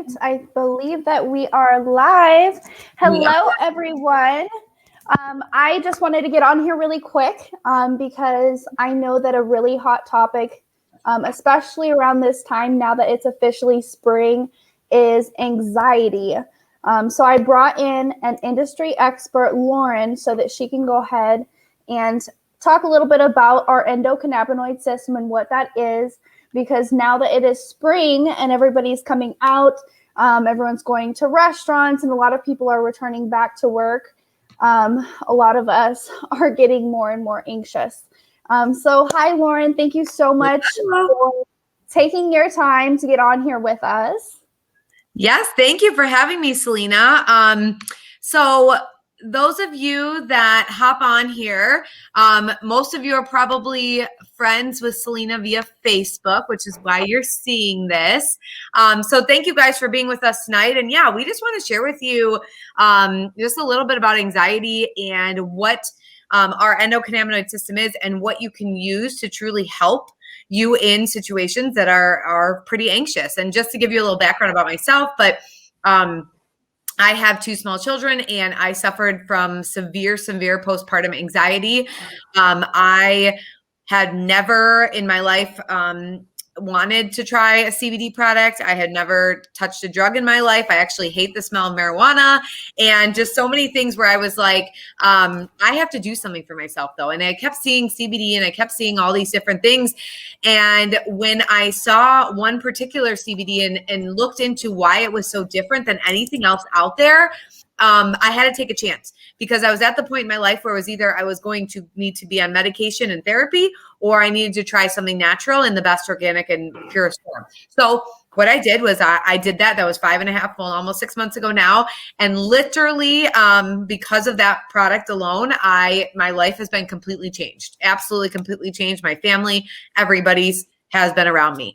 right, I believe that we are live. Hello, everyone. I just wanted to get on here really quick because I know that a really hot topic, especially around this time now that it's officially spring, is anxiety. So I brought in an industry expert, Lauren, so that she can go ahead and talk a little bit about our endocannabinoid system and what that is. Because now that it is spring and everybody's coming out, everyone's going to restaurants and a lot of people are returning back to work. A lot of us are getting more and more anxious. So hi, Lauren. Thank you so much for taking your time to get on here with us. Yes, thank you for having me, Selena. So those of you that hop on here, most of you are probably friends with Selena via Facebook, which is why you're seeing this. So thank you guys for being with us tonight. And yeah, we just want to share with you just a little bit about anxiety and what our endocannabinoid system is and what you can use to truly help you in situations that are pretty anxious. And just to give you a little background about myself, but I have 2 small children and I suffered from severe postpartum anxiety. I had never in my life wanted to try a CBD product. I had never touched a drug in my life. I actually hate the smell of marijuana and just so many things where I was like, I have to do something for myself though. And I kept seeing CBD and I kept seeing all these different things. And when I saw one particular CBD and looked into why it was so different than anything else out there, I had to take a chance because I was at the point in my life where it was either I was going to need to be on medication and therapy or I needed to try something natural in the best organic and purest form. So what I did was I did that. That was 5.5, well, almost 6 months ago now. And literally because of that product alone, my life has been completely changed, absolutely completely changed. My family, everybody's has been around me.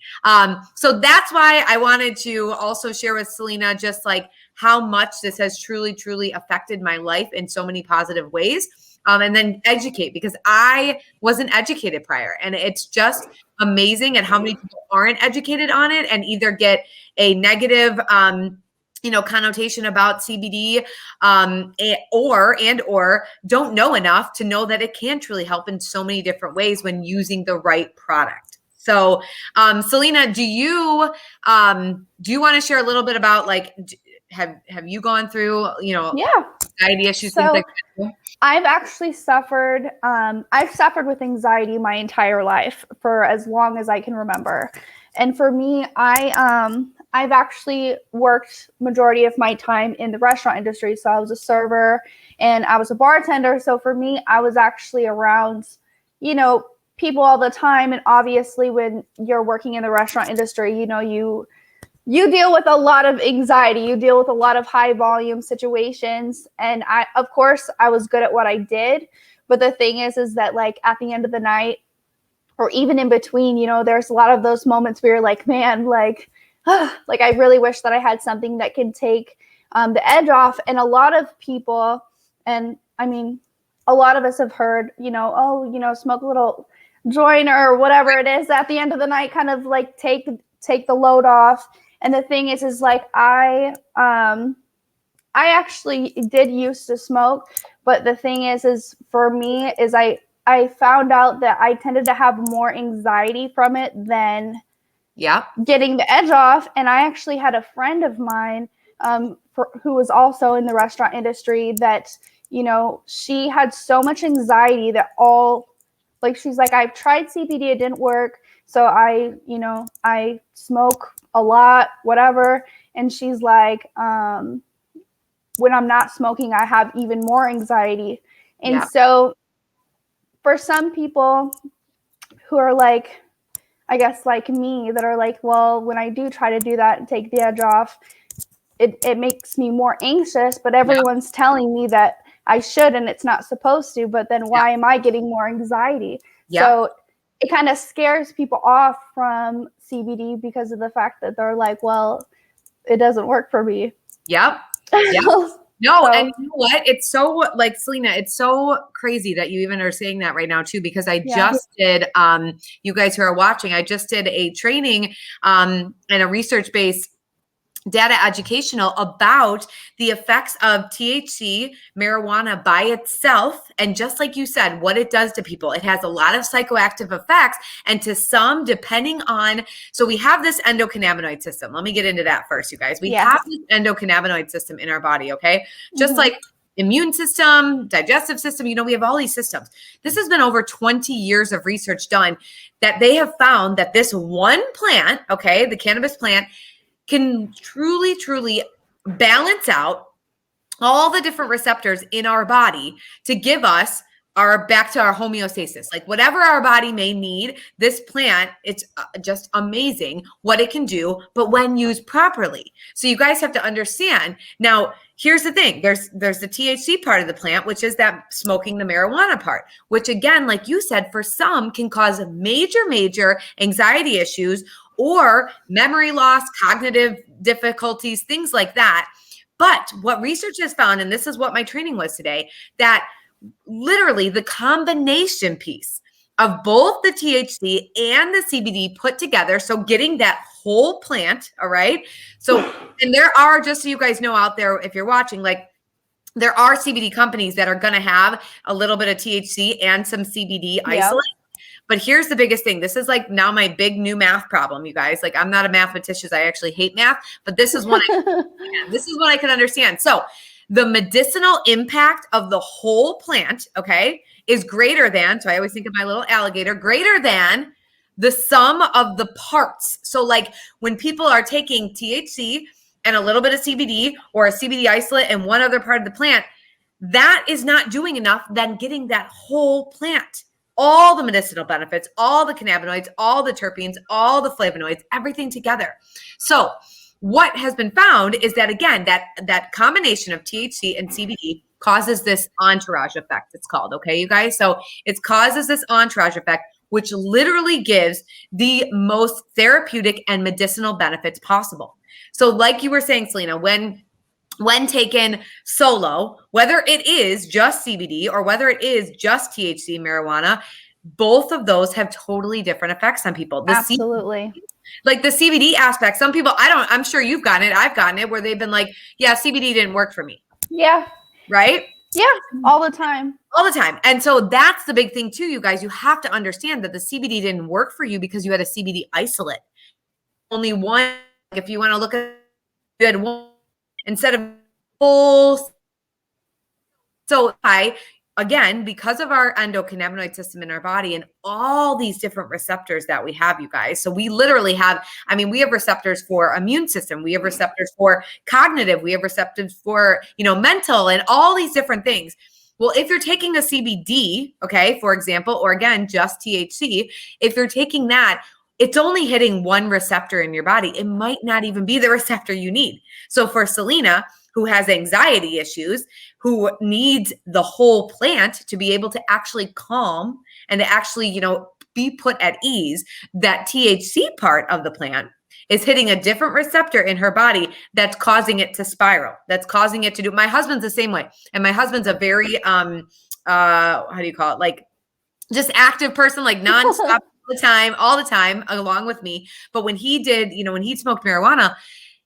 So that's why I wanted to also share with Selena just like how much this has truly affected my life in so many positive ways. And then educate because I wasn't educated prior. And it's just amazing at how many people aren't educated on it and either get a negative connotation about CBD or don't know enough to know that it can truly help in so many different ways when using the right product. So, Selena, do you want to share a little bit about like, have you gone through, anxiety issues, things like that? I've actually suffered, with anxiety my entire life for as long as I can remember. And for me, I've actually worked majority of my time in the restaurant industry. So I was a server and I was a bartender. So for me, I was actually around, people all the time. And obviously when you're working in the restaurant industry, you deal with a lot of anxiety, you deal with a lot of high volume situations. And I was good at what I did. But the thing is that like at the end of the night or even in between, there's a lot of those moments where you're like, man, like I really wish that I had something that can take the edge off. And a lot of people, and I mean, a lot of us have heard, smoke a little joint or whatever it is at the end of the night, kind of like take the load off. And the thing is like I actually did used to smoke, but the thing is for me is I found out that I tended to have more anxiety from it than getting the edge off. And I actually had a friend of mine who was also in the restaurant industry that, she had so much anxiety that she's like, I've tried CBD, it didn't work. So I smoke a lot, whatever. And she's like, when I'm not smoking, I have even more anxiety. And so for some people who are like, I guess like me, that are like, well, when I do try to do that and take the edge off, it makes me more anxious, but everyone's telling me that I should and it's not supposed to, but then why am I getting more anxiety? So it kind of scares people off from CBD because of the fact that they're like, well, it doesn't work for me. No, and you know what? It's so like Selena, it's so crazy that you even are saying that right now too, because I just did, you guys who are watching, I just did a training and a research-based data educational about the effects of THC, marijuana by itself. And just like you said, what it does to people, it has a lot of psychoactive effects. And to some, depending on, so we have this endocannabinoid system. Let me get into that first, you guys. We have this endocannabinoid system in our body, okay? Just like immune system, digestive system, we have all these systems. This has been over 20 years of research done that they have found that this one plant, okay, the cannabis plant, can truly, truly balance out all the different receptors in our body to give us back to our homeostasis. Like whatever our body may need, this plant, it's just amazing what it can do, but when used properly. So you guys have to understand. Now, here's the thing. There's the THC part of the plant, which is that smoking the marijuana part, which again, like you said, for some can cause major anxiety issues or memory loss, cognitive difficulties, things like that. But what research has found, and this is what my training was today, that literally the combination piece of both the THC and the CBD put together, so getting that whole plant, all right? So, and there are, just so you guys know out there, if you're watching, like there are CBD companies that are going to have a little bit of THC and some CBD isolate. But here's the biggest thing. This is like now my big new math problem, you guys. Like I'm not a mathematician. I actually hate math, but this is what I can understand. So the medicinal impact of the whole plant, okay, is greater than, so I always think of my little alligator, greater than the sum of the parts. So like when people are taking THC and a little bit of CBD or a CBD isolate and one other part of the plant, that is not doing enough than getting that whole plant. All the medicinal benefits, all the cannabinoids, all the terpenes, all the flavonoids, everything together. So what has been found is that, again, that combination of THC and CBD causes this entourage effect, it's called, okay, you guys? So it causes this entourage effect, which literally gives the most therapeutic and medicinal benefits possible. So like you were saying, Selena, when taken solo, whether it is just CBD or whether it is just THC marijuana, both of those have totally different effects on people. Absolutely. Like the CBD aspect, some people, I'm sure you've gotten it. I've gotten it where they've been like, yeah, CBD didn't work for me. Yeah. Right? Yeah. All the time. All the time. And so that's the big thing too, you guys. You have to understand that the CBD didn't work for you because you had a CBD isolate. Only one, if you want to look at, you had one instead of full. So again, because of our endocannabinoid system in our body and all these different receptors that we have, you guys. So we literally have, we have receptors for immune system. We have receptors for cognitive. We have receptors for, mental and all these different things. Well, if you're taking a CBD, okay, for example, or again, just THC, if you're taking that, it's only hitting one receptor in your body. It might not even be the receptor you need. So for Selena, who has anxiety issues, who needs the whole plant to be able to actually calm and to actually, be put at ease, that THC part of the plant is hitting a different receptor in her body that's causing it to spiral. That's causing it to do. My husband's the same way. And my husband's a very, how do you call it? Like just active person, like nonstop all the time, along with me. But when he did, when he smoked marijuana,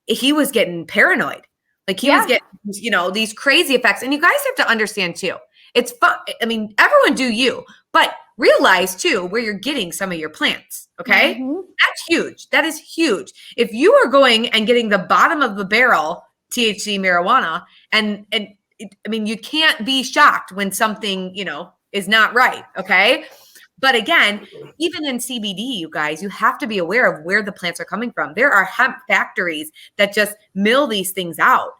he was getting paranoid. Like he was getting, these crazy effects. And you guys have to understand too. It's fun. Everyone do you, but realize too where you're getting some of your plants. Okay. Mm-hmm. That's huge. That is huge. If you are going and getting the bottom of the barrel THC marijuana you can't be shocked when something, is not right. Okay. But again, even in CBD, you guys, you have to be aware of where the plants are coming from. There are hemp factories that just mill these things out.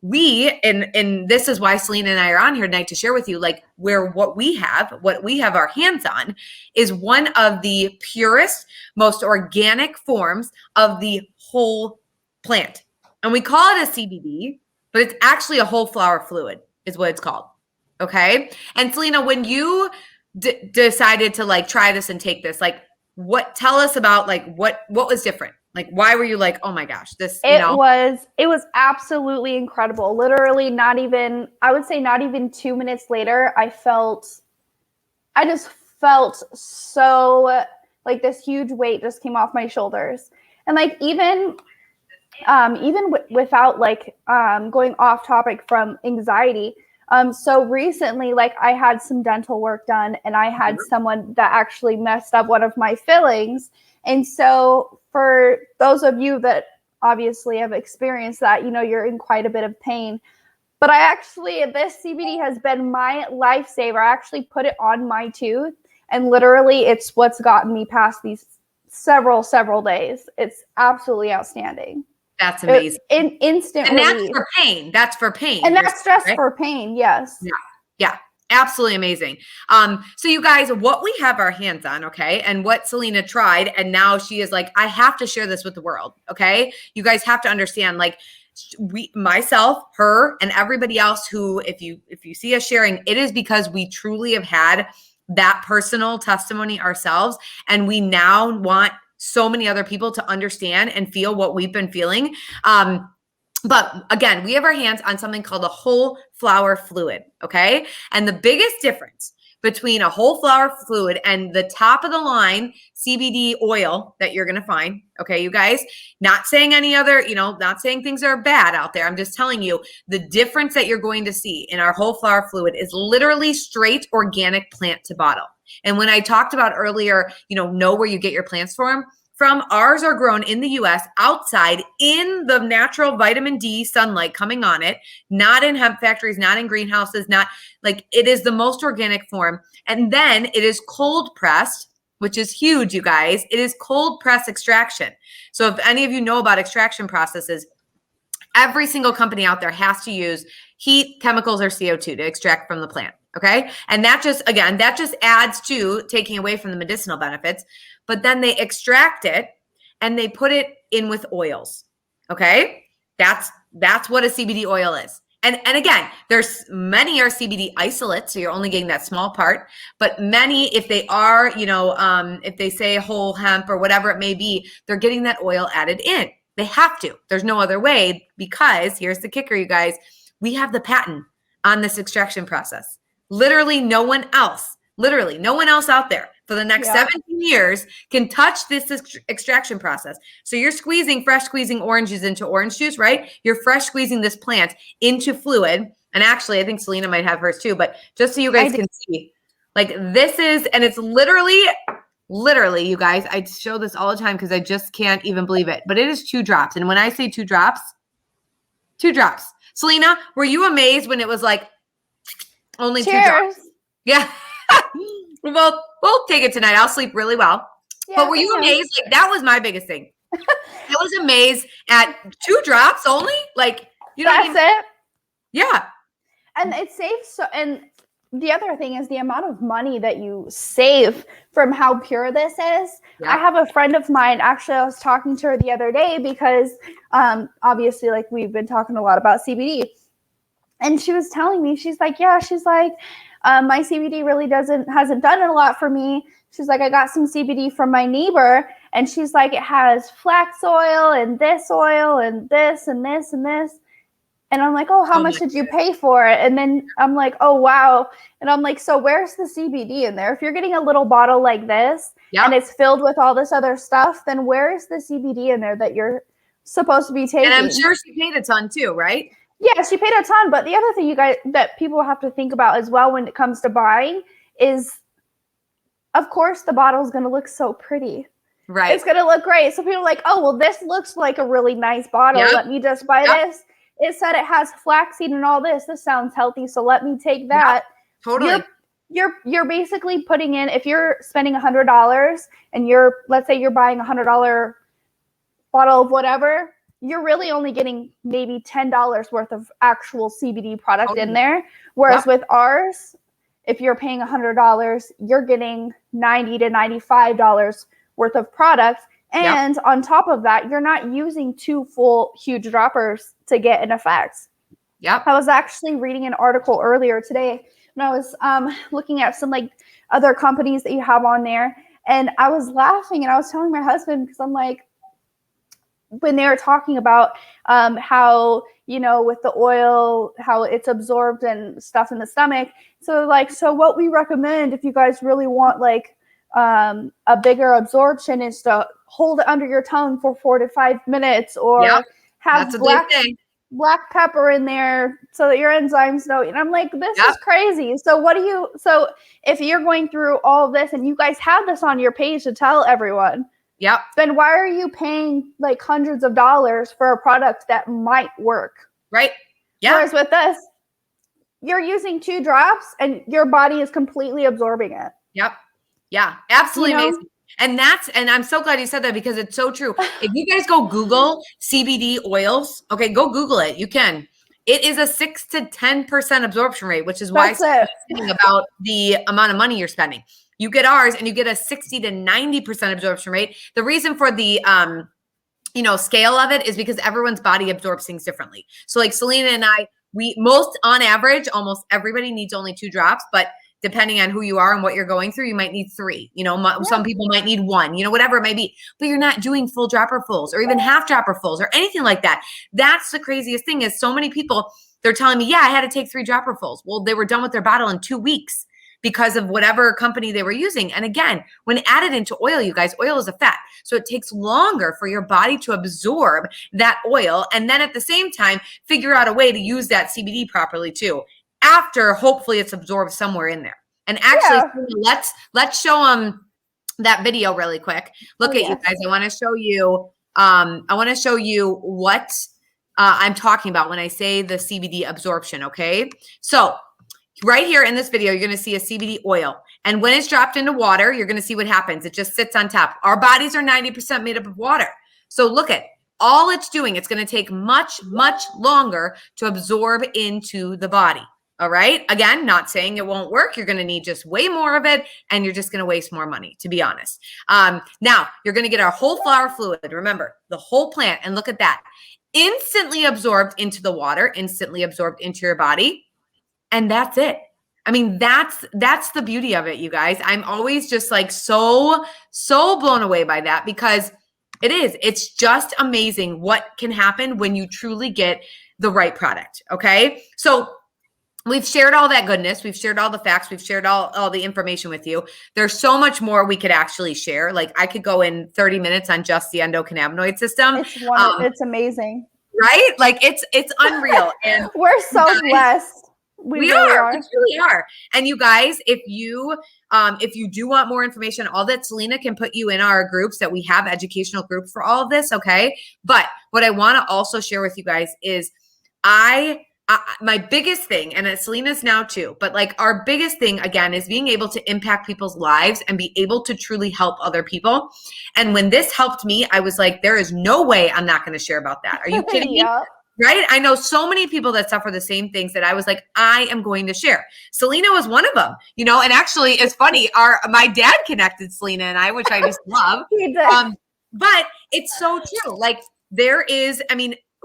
And this is why Selena and I are on here tonight to share with you, like what we have our hands on is one of the purest, most organic forms of the whole plant. And we call it a CBD, but it's actually a whole flower fluid is what it's called. Okay. And Selena, when you decided to like try this and take this, like tell us about like what was different? Like why were you like, oh my gosh, this it was absolutely incredible. Literally I would say not even 2 minutes later, I just felt so like this huge weight just came off my shoulders. And like even even without like going off topic from anxiety. So recently, like I had some dental work done and I had someone that actually messed up one of my fillings. And so for those of you that obviously have experienced that, you know, you're in quite a bit of pain. But this CBD has been my lifesaver. I actually put it on my tooth and literally it's what's gotten me past these several days. It's absolutely outstanding. That's amazing. Instant and relief. That's for pain. That's for pain. And that's just for pain. Yes. Yeah. Absolutely amazing. So you guys, what we have our hands on, okay, and what Selena tried, and now she is like, I have to share this with the world, okay? You guys have to understand, like, myself, her, and everybody else who, if you see us sharing, it is because we truly have had that personal testimony ourselves, and we now want so many other people to understand and feel what we've been feeling. But again, we have our hands on something called a whole flower fluid, okay? And the biggest difference between a whole flower fluid and the top of the line CBD oil that you're going to find, okay, you guys, not saying any other, not saying things are bad out there. I'm just telling you the difference that you're going to see in our whole flower fluid is literally straight organic plant to bottle. And when I talked about earlier, know where you get your plants from, ours are grown in the US outside in the natural vitamin D sunlight coming on it, not in hemp factories, not in greenhouses, not like it is the most organic form. And then it is cold pressed, which is huge, you guys. It is cold press extraction. So if any of you know about extraction processes, every single company out there has to use heat, chemicals, or CO2 to extract from the plant. Okay. And that just adds to taking away from the medicinal benefits. But then they extract it and they put it in with oils. Okay. That's what a CBD oil is. And again, there's many are CBD isolates, so you're only getting that small part. But many, if they are, if they say whole hemp or whatever it may be, they're getting that oil added in. They have to. There's no other way, because here's the kicker, you guys. We have the patent on this extraction process. Literally no one else out there for the next 17 years can touch this extraction process. So you're fresh squeezing oranges into orange juice, right? You're fresh squeezing this plant into fluid. And actually, I think Selena might have hers too, but just so you guys can see, like this is, and it's literally, you guys, I show this all the time because I just can't even believe it, but it is 2 drops. And when I say 2 drops, 2 drops. Selena, were you amazed when it was like only Cheers. 2 drops? Yeah. Well, we'll take it tonight. I'll sleep really well. Yeah, but were you amazed? Like that was my biggest thing. I was amazed at 2 drops only. Like, that's it. Yeah. And it saves. So, and the other thing is the amount of money that you save from how pure this is. Yeah. I have a friend of mine. Actually, I was talking to her the other day because obviously, like we've been talking a lot about CBD. And she was telling me, she's like, my CBD really hasn't done it a lot for me. She's like, I got some CBD from my neighbor, and she's like, it has flax oil and this and this and this and this. And I'm like, oh, how much did you pay for it? And then I'm like, oh, wow. And I'm like, so where's the CBD in there? If you're getting a little bottle like this and it's filled with all this other stuff, then where is the CBD in there that you're supposed to be taking? And I'm sure she paid a ton too, right? Yeah, she paid a ton. But the other thing, you guys, that people have to think about as well when it comes to buying is, of course, the bottle is going to look so pretty. Right. It's going to look great. So people are like, oh, well, this looks like a really nice bottle. Yep. Let me just buy this. It said it has flaxseed and all this. This sounds healthy. So let me take that. Yep, totally. You're basically putting in, if you're spending $100 and let's say you're buying $100 bottle of whatever, you're really only getting maybe $10 worth of actual CBD product in there. Whereas with ours, if you're paying $100, you're getting $90 to $95 worth of product. And on top of that, you're not using 2 full huge droppers to get an effect. Yep. I was actually reading an article earlier today when I was looking at some like other companies that you have on there. And I was laughing and I was telling my husband, because I'm like, when they were talking about how, with the oil, how it's absorbed and stuff in the stomach. So what we recommend if you guys really want like a bigger absorption is to hold it under your tongue for 4 to 5 minutes or has black pepper in there so that your enzymes don't. And I'm like, this is crazy. So so if you're going through all this and you guys have this on your page to tell everyone, then why are you paying like hundreds of dollars for a product that might work? Right. Yeah. Whereas with this, you're using 2 drops and your body is completely absorbing it. Yep. Yeah. Absolutely amazing. And I'm so glad you said that because it's so true. If you guys go Google CBD oils, okay, go Google it. You can. It is a 6 to 10% absorption rate, which is why I'm thinking about the amount of money you're spending. You get ours and you get a 60 to 90% absorption rate. The reason for the scale of it is because everyone's body absorbs things differently. So like Selena and I, on average, almost everybody needs only 2 drops, but depending on who you are and what you're going through, you might need 3, some people might need 1, whatever it might be, but you're not doing full dropper fulls or even half dropper fulls or anything like that. That's the craziest thing is so many people, they're telling me, yeah, I had to take 3 dropper fulls. Well, they were done with their bottle in 2 weeks because of whatever company they were using. And again, when added into oil, you guys, oil is a fat. So it takes longer for your body to absorb that oil. And then at the same time, figure out a way to use that CBD properly too. After hopefully it's absorbed somewhere in there. And actually, let's show them that video really quick. Look at you guys. I want to show you what I'm talking about when I say the CBD absorption. Okay. So right here in this video, you're going to see a CBD oil. And when it's dropped into water, you're going to see what happens. It just sits on top. Our bodies are 90% made up of water. So look at all it's doing. It's going to take much, much longer to absorb into the body. All right. Again, not saying it won't work. You're going to need just way more of it. And you're just going to waste more money, to be honest. Now you're going to get our whole flower fluid. Remember the whole plant. And look at that. Instantly absorbed into the water, instantly absorbed into your body. And that's it. I mean, that's the beauty of it, you guys. I'm always just like so blown away by that because it's just amazing what can happen when you truly get the right product. Okay. So we've shared all that goodness. We've shared all the facts. We've shared all the information with you. There's so much more we could actually share. Like I could go in 30 minutes on just the endocannabinoid system. It's amazing. Right? Like it's unreal. And we're so blessed. We really are. And you guys, if you do want more information, all that, Selena can put you in our groups that we have, educational groups for all of this. Okay. But what I want to also share with you guys is my biggest thing, and Selena's now too, but like our biggest thing again is being able to impact people's lives and be able to truly help other people. And when this helped me, I was like, there is no way I'm not going to share about that. Are you kidding me? Right? I know so many people that suffer the same things that I was like, I am going to share. Selena was one of them, and actually it's funny. My dad connected Selena and I, which I just love. But it's so true. Like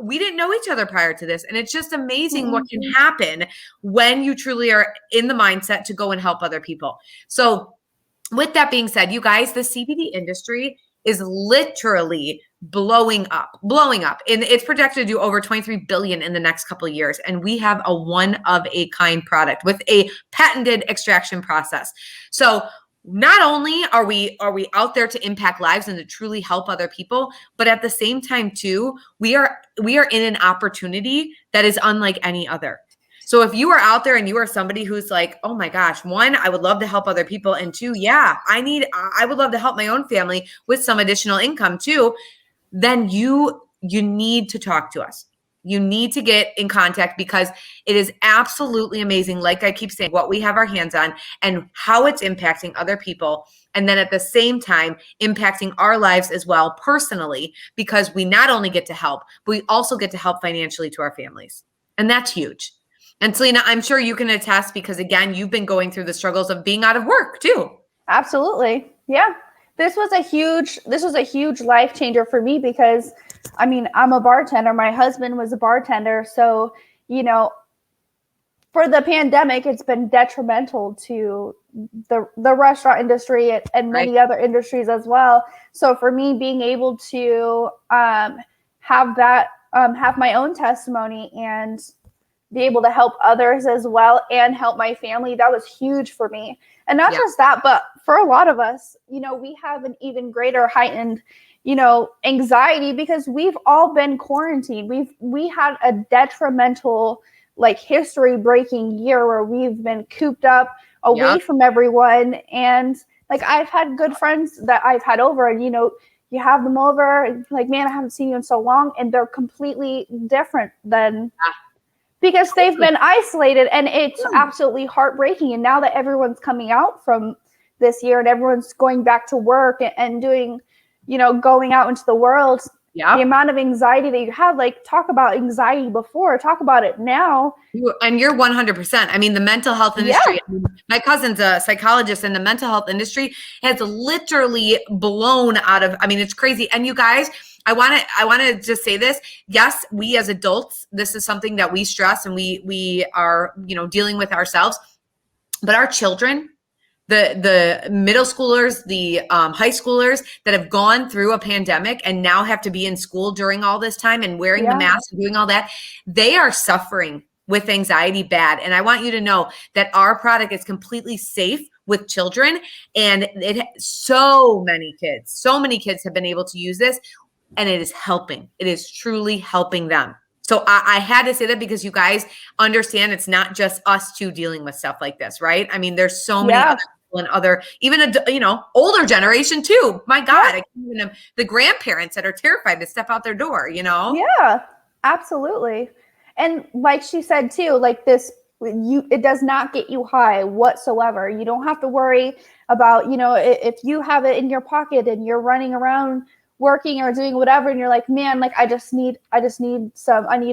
we didn't know each other prior to this. And it's just amazing what can happen when you truly are in the mindset to go and help other people. So with that being said, you guys, the CBD industry is literally blowing up. And it's projected to do over 23 billion in the next couple of years. And we have a one-of-a-kind product with a patented extraction process. So not only are we out there to impact lives and to truly help other people, but at the same time too, we are in an opportunity that is unlike any other. So if you are out there and you are somebody who's like, oh my gosh, 1, I would love to help other people. And 2, I would love to help my own family with some additional income too. Then you need to talk to us. You need to get in contact because it is absolutely amazing. Like I keep saying, what we have our hands on and how it's impacting other people. And then at the same time, impacting our lives as well personally, because we not only get to help, but we also get to help financially to our families. And that's huge. And Selena, I'm sure you can attest because again, you've been going through the struggles of being out of work too. Absolutely. Yeah. This was a huge life changer for me because I'm a bartender. My husband was a bartender. So, for the pandemic, it's been detrimental to the restaurant industry and many other industries as well. So for me, being able to have my own testimony and be able to help others as well and help my family, that was huge for me. And not just that, but for a lot of us, we have an even greater heightened, anxiety, because we've all been quarantined. We had a detrimental, like, history breaking year where we've been cooped up away from everyone. And like, I've had good friends that I've had over, and you have them over and like, man, I haven't seen you in so long, and they're completely different than because they've been isolated, and it's absolutely heartbreaking. And now that everyone's coming out from this year and everyone's going back to work and doing, going out into the world, the amount of anxiety that you have, like, talk about anxiety before, talk about it now. And you're 100%. I mean, the mental health industry, my cousin's a psychologist, and the mental health industry has literally blown out of, I mean, it's crazy. And you guys, I want to just say this. Yes, we as adults, this is something that we stress and we are, dealing with ourselves, but our children, the middle schoolers, the high schoolers that have gone through a pandemic and now have to be in school during all this time and wearing the mask and doing all that, they are suffering with anxiety bad. And I want you to know that our product is completely safe with children, and so many kids have been able to use this, and it is helping. It is truly helping them. So I had to say that because you guys understand it's not just us two dealing with stuff like this, right? I mean, there's so many other people and even older generation too. My God, even the grandparents that are terrified to step out their door, Yeah, absolutely. And like she said too, like this, it does not get you high whatsoever. You don't have to worry about, if you have it in your pocket and you're running around working or doing whatever, and you're like, man, like, I need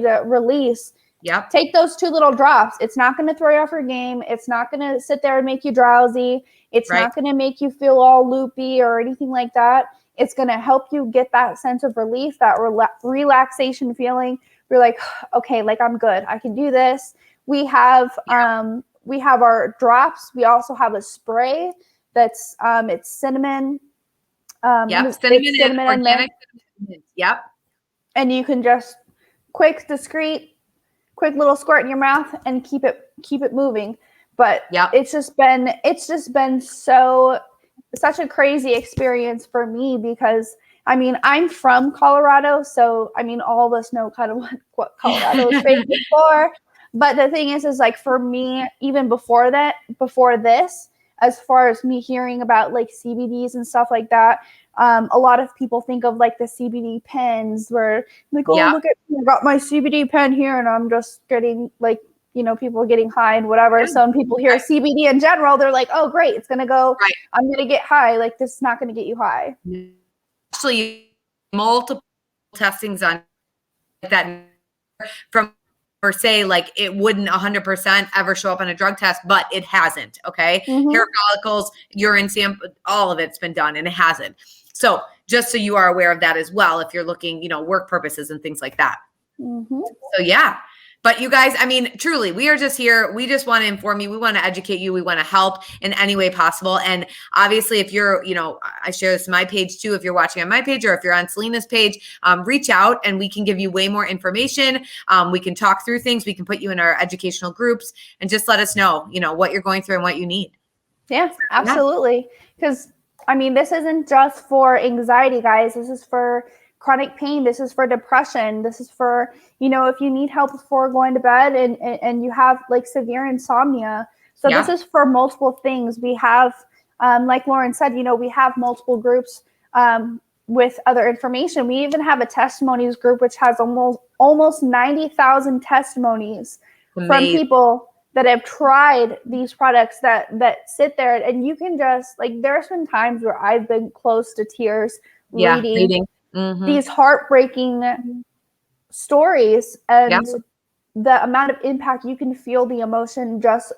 a release. Yep. Take those 2 little drops. It's not going to throw you off your game. It's not going to sit there and make you drowsy. It's not going to make you feel all loopy or anything like that. It's going to help you get that sense of relief, that relaxation feeling. You're like, okay, like, I'm good. I can do this. We have our drops. We also have a spray that's it's cinnamon. Cinnamon and organic cinnamon. Yep. And you can just quick little squirt in your mouth and keep it moving. But it's just been such a crazy experience for me, because I mean, I'm from Colorado, so I mean, all of us know kind of what Colorado is famous for. But the thing is like, for me, even before this, as far as me hearing about like CBDs and stuff like that, a lot of people think of like the CBD pens, where like, oh, look at me, I got my CBD pen here, and I'm just getting like, people getting high and whatever. So when people hear CBD in general, they're like, oh, great, it's gonna go. I'm gonna get high. Like, this is not gonna get you high. Actually, multiple testings on that from, or say like it wouldn't 100% ever show up on a drug test, but it hasn't. Okay. Hair follicles, urine sample, all of it's been done, and it hasn't. So just so you are aware of that as well, if you're looking, work purposes and things like that. So yeah. But you guys, I mean, truly, we are just here. We just want to inform you. We want to educate you. We want to help in any way possible. And obviously, if you're, I share this on my page too. If you're watching on my page, or if you're on Selena's page, reach out and we can give you way more information. We can talk through things. We can put you in our educational groups, and just let us know, what you're going through and what you need. Yeah, absolutely. Because I mean, this isn't just for anxiety, guys. This is for chronic pain. This is for depression. This is for, if you need help before going to bed and you have like severe insomnia. So this is for multiple things. We have, like Lauren said, we have multiple groups with other information. We even have a testimonies group, which has almost 90,000 testimonies from people that have tried these products that sit there. And you can just like, there's been times where I've been close to tears reading. These heartbreaking stories, and the amount of impact, you can feel the emotion just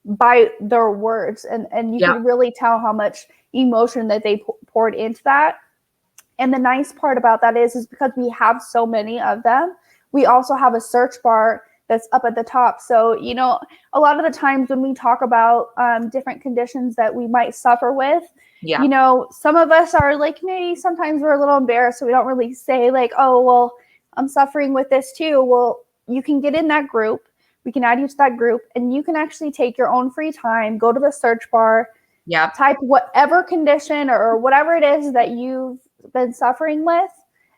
by their words, and you can really tell how much emotion that they poured into that. And the nice part about that is because we have so many of them, we also have a search bar that's up at the top. So, a lot of the times when we talk about different conditions that we might suffer with, some of us are like, maybe sometimes we're a little embarrassed, so we don't really say like, oh, well, I'm suffering with this too. Well, you can get in that group. We can add you to that group, and you can actually take your own free time, go to the search bar, type whatever condition or whatever it is that been suffering with,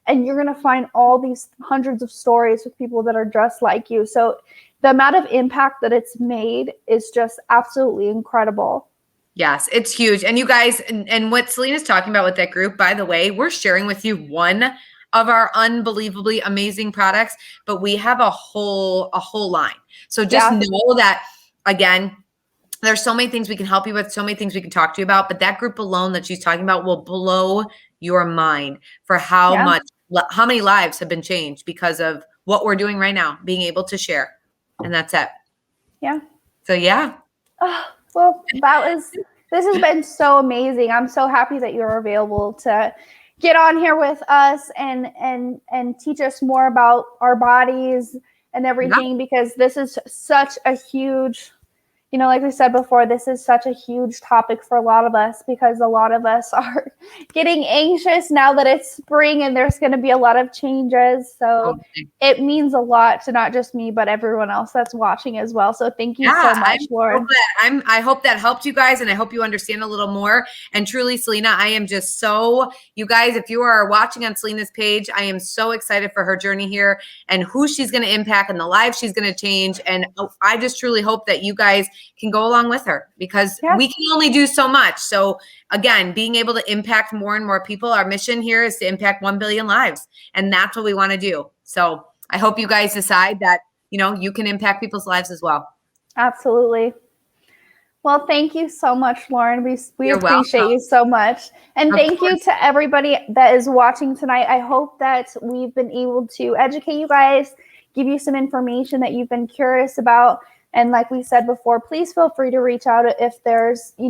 and you're going to find all these hundreds of stories with people that are just like you. So the amount of impact that it's made is just absolutely incredible. Yes, it's huge. And you guys, and what Selena's talking about with that group, by the way, we're sharing with you one of our unbelievably amazing products, but we have a whole line. So just know that, again, there's so many things we can help you with, so many things we can talk to you about, but that group alone that she's talking about will blow your mind for how many lives have been changed because of what we're doing right now, being able to share. And that's it. Yeah. So yeah. Oh, well, this has been so amazing. I'm so happy that you're available to get on here with us and teach us more about our bodies and everything, because this is such a huge, like we said before, this is such a huge topic for a lot of us, because a lot of us are getting anxious now that it's spring and there's going to be a lot of changes. So it means a lot to not just me, but everyone else that's watching as well. So thank you so much, Lauren. I hope that helped you guys, and I hope you understand a little more. And truly, Selena, I am just so, you guys, if you are watching on Selena's page, I am so excited for her journey here and who she's going to impact and the lives she's going to change. And I just truly hope that you guys can go along with her, because we can only do so much. So again, being able to impact more and more people, our mission here is to impact 1 billion lives. And that's what we want to do. So I hope you guys decide that, you can impact people's lives as well. Absolutely. Well, thank you so much, Lauren. We appreciate you so much. And thank you to everybody that is watching tonight. I hope that we've been able to educate you guys, give you some information that you've been curious about. And like we said before, please feel free to reach out if there's, if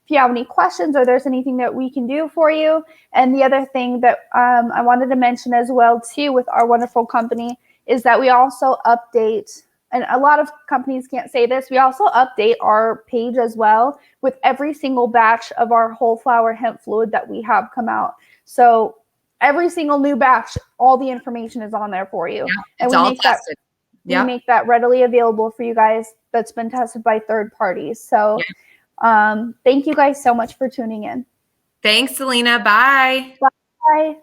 you have any questions or there's anything that we can do for you. And the other thing that I wanted to mention as well, too, with our wonderful company is that we also update, and a lot of companies can't say this, we also update our page as well with every single batch of our whole flower hemp fluid that we have come out. So every single new batch, all the information is on there for you. And we make tested. We make that readily available for you guys. That's been tested by third parties. So thank you guys so much for tuning in. Thanks, Selena. Bye. Bye.